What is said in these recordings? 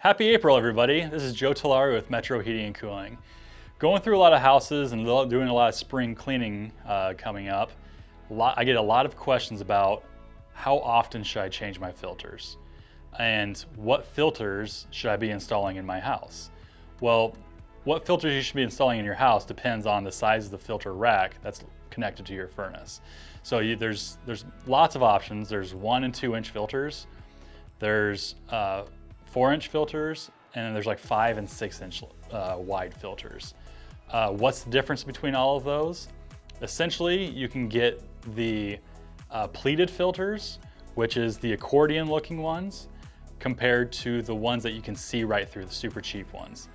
Happy April, everybody. This is Joe Tillari with Metro Heating and Cooling. Going through a lot of houses and doing a lot of spring cleaning coming up, I get a lot of questions about how often should I change my filters and what filters should I be installing in my house. Well, what filters you should be installing in your house depends on the size of the filter rack that's connected to your furnace. So there's lots of options. There's 1 and 2 inch filters. There's 4-inch filters, and then there's like 5 and 6 inch wide filters. What's the difference between all of those? Essentially, you can get the pleated filters, which is the accordion looking ones, compared to the ones that you can see right through, the super cheap ones.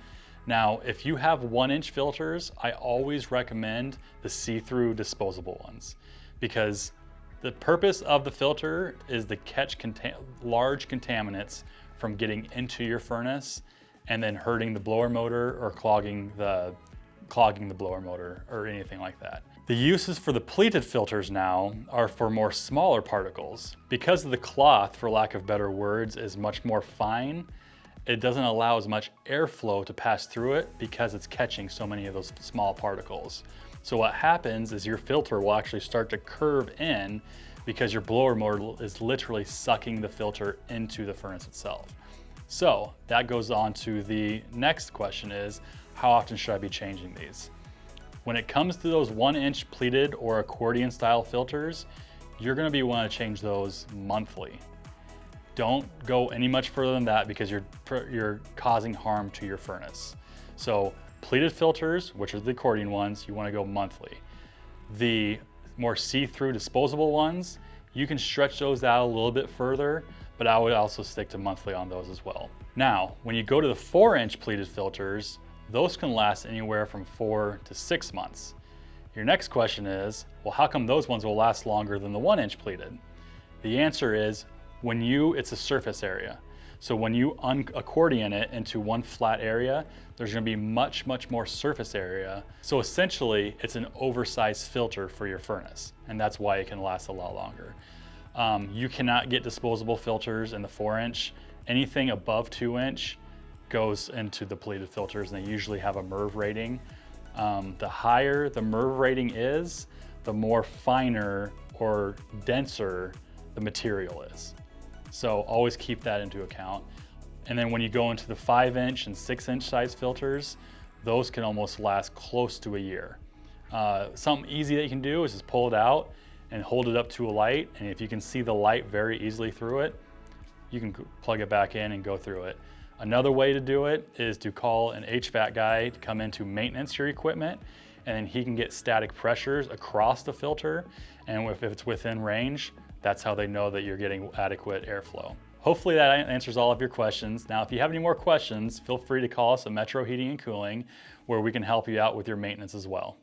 Now, if you have 1-inch filters, I always recommend the see-through disposable ones, because the purpose of the filter is to catch large contaminants from getting into your furnace and then hurting the blower motor or clogging the blower motor or anything like that. The uses for the pleated filters now are for more smaller particles. Because the cloth, for lack of better words, is much more fine, it doesn't allow as much airflow to pass through it because it's catching so many of those small particles. So what happens is your filter will actually start to curve in because your blower motor is literally sucking the filter into the furnace itself. So that goes on to the next question is, how often should I be changing these? When it comes to those 1-inch pleated or accordion style filters, you're gonna be wanting to change those monthly. Don't go any much further than that because you're causing harm to your furnace. So pleated filters, which are the accordion ones, you wanna go monthly. The more see-through disposable ones, you can stretch those out a little bit further, but I would also stick to monthly on those as well. Now, when you go to the 4-inch pleated filters, those can last anywhere from 4 to 6 months. Your next question is, well, how come those ones will last longer than the 1-inch pleated? The answer is, it's a surface area. So when you accordion it into one flat area, there's gonna be much more surface area. So essentially, it's an oversized filter for your furnace, and that's why it can last a lot longer. You cannot get disposable filters in the 4-inch. Anything above 2-inch goes into the pleated filters, and they usually have a MERV rating. The higher the MERV rating is, the more finer or denser the material is. So always keep that into account. And then when you go into the 5-inch and 6-inch size filters, those can almost last close to a year. Something easy that you can do is just pull it out and hold it up to a light. And if you can see the light very easily through it, you can plug it back in and go through it. Another way to do it is to call an HVAC guy to come in to maintenance your equipment, and then he can get static pressures across the filter. And if it's within range, that's how they know that you're getting adequate airflow. Hopefully that answers all of your questions. Now, if you have any more questions, feel free to call us at Metro Heating and Cooling, where we can help you out with your maintenance as well.